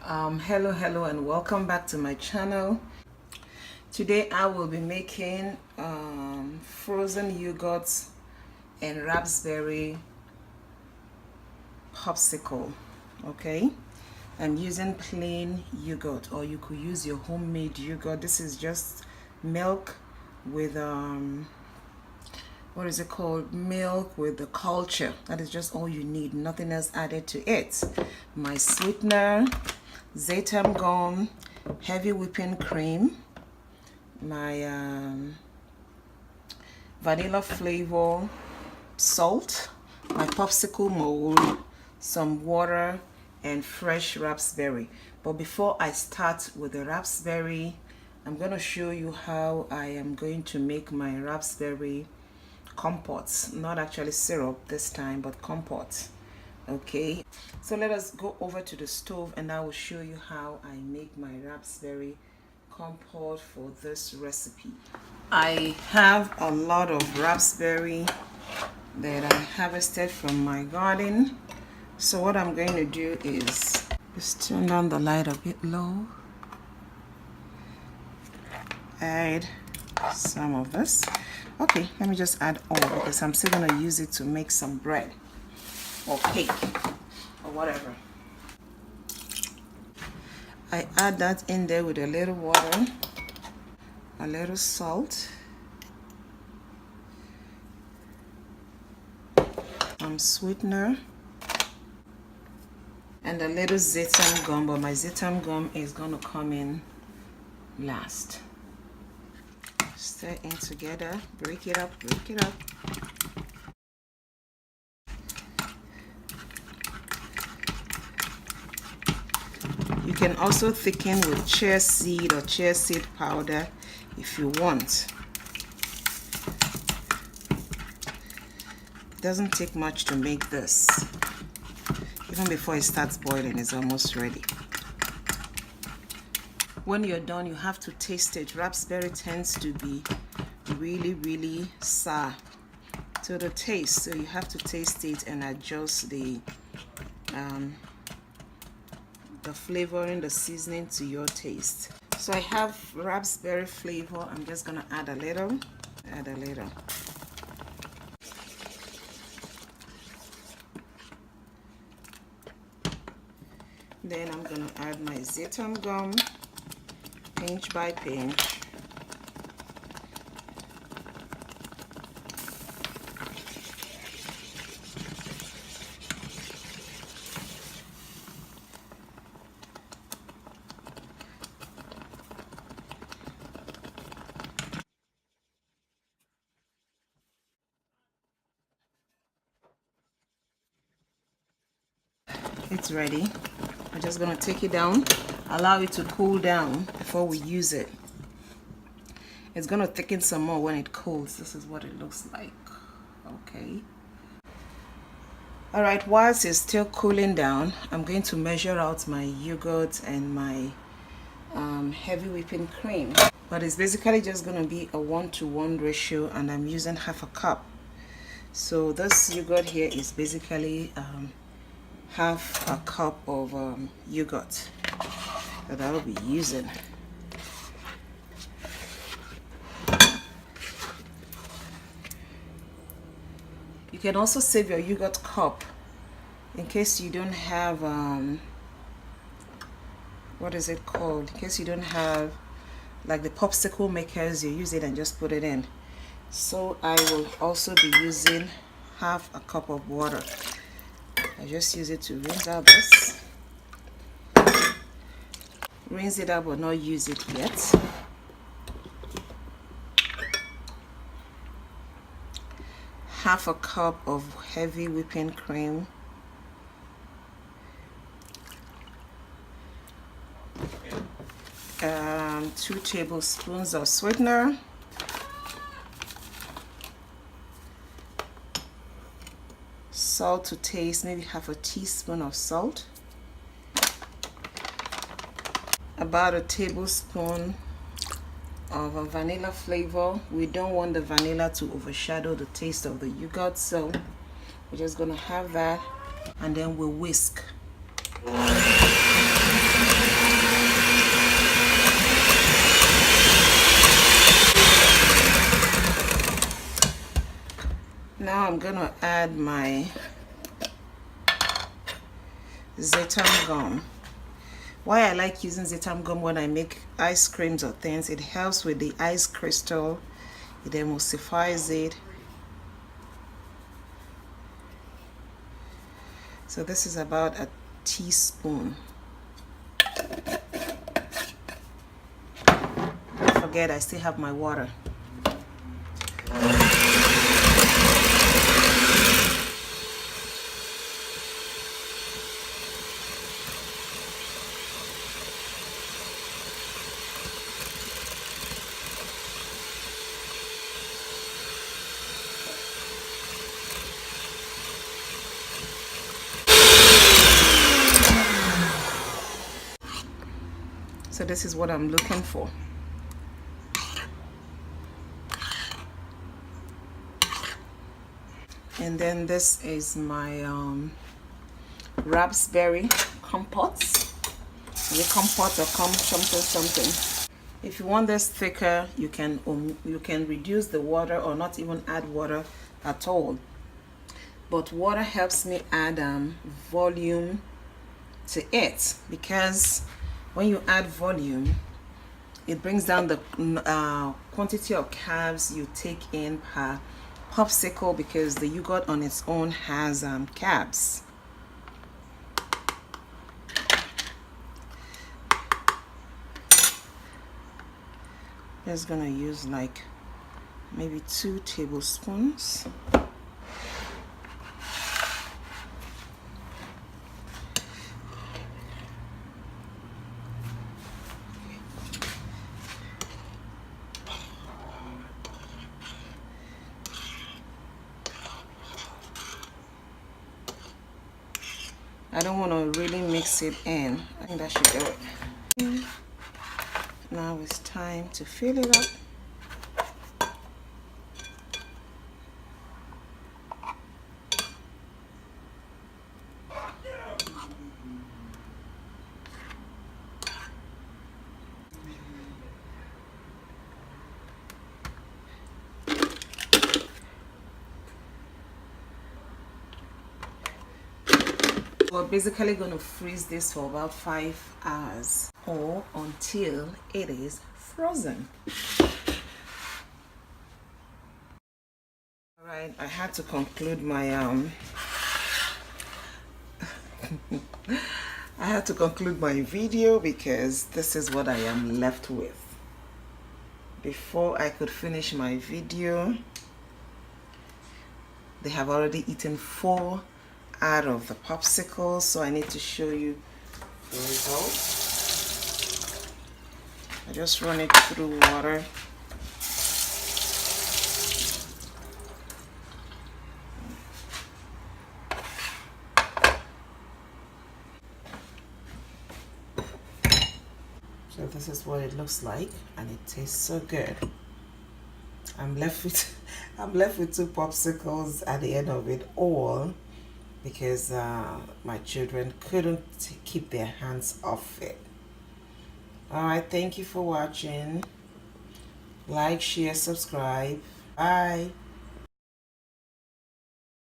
Hello and welcome back to my channel. Today I will be making frozen yogurt and raspberry popsicle. Okay, I'm using plain yogurt, or you could use your homemade yogurt. This is just milk with what is it called, milk with the culture. That is just all you need, nothing else added to it. My sweetener, zaitan gum, heavy whipping cream, my vanilla flavor, salt, my popsicle mold, some water, and fresh raspberry. But before I start with the raspberry, I'm going to show you how I am going to make my raspberry compote. Not actually syrup this time, but compote. Okay, so let us go over to the stove and I will show you how I make my raspberry compote for this recipe. I have a lot of raspberry that I harvested from my garden. So what I'm going to do is just turn down the light a bit low, add some of this. Okay, let me just add all because I'm still going to use it to make some bread or cake or whatever. I add that in there with a little water, a little salt, some sweetener, and a little zaitan gum, but my zaitan gum is going to come in last. Stir in together, break it up, break it up. You can also thicken with chia seed or chia seed powder if you want. It doesn't take much to make this. Even before it starts boiling, it's almost ready. When you're done, you have to taste it. Raspberry tends to be really sour to the taste, so you have to taste it and adjust the flavoring, the seasoning to your taste. So I have raspberry flavor. I'm just gonna add a little. Then I'm gonna add my zaitan gum, pinch by pinch. It's ready. I'm just going to take it down, allow it to cool down before we use it. It's going to thicken some more when it cools. This is what it looks like. Okay. Alright, whilst it's still cooling down, I'm going to measure out my yogurt and my heavy whipping cream. But it's basically just going to be a 1-to-1 ratio, and I'm using half a cup. So this yogurt here is basically half a cup of yogurt that I will be using. You can also save your yogurt cup in case you don't have what is it called, in case you don't have like the popsicle makers. You use it and just put it in. So I will also be using half a cup of water. I just use it to rinse out this. Rinse it out but not use it yet. Half a cup of heavy whipping cream. And 2 tablespoons of sweetener. Salt to taste, maybe half a teaspoon of salt. About a tablespoon of a vanilla flavor. We don't want the vanilla to overshadow the taste of the yogurt, so we're just gonna have that, and then we'll whisk. Now I'm gonna add my Zetam gum. Why I like using Zetam gum when I make ice creams or things, it helps with the ice crystal, it emulsifies it. So this is about a teaspoon. Don't forget, I still have my water. So this is what I'm looking for. And then this is my raspberry compote. The compote or something. If you want this thicker, you can reduce the water or not even add water at all. But water helps me add volume to it, because when you add volume, it brings down the quantity of carbs you take in per popsicle, because the yogurt on its own has carbs. Just gonna use like maybe 2 tablespoons. I don't want to really mix it in. I think that should do it. Now it's time to fill it up. We're basically going to freeze this for about 5 hours or until it is frozen. Alright, I had to conclude my I had to conclude my video because this is what I am left with. Before I could finish my video, they have already eaten 4 out of the popsicles, so I need to show you the results. I just run it through water. So this is what it looks like, and it tastes so good. I'm left with 2 popsicles at the end of it all, because my children couldn't keep their hands off it. Alright, thank you for watching. Like, share, subscribe. Bye.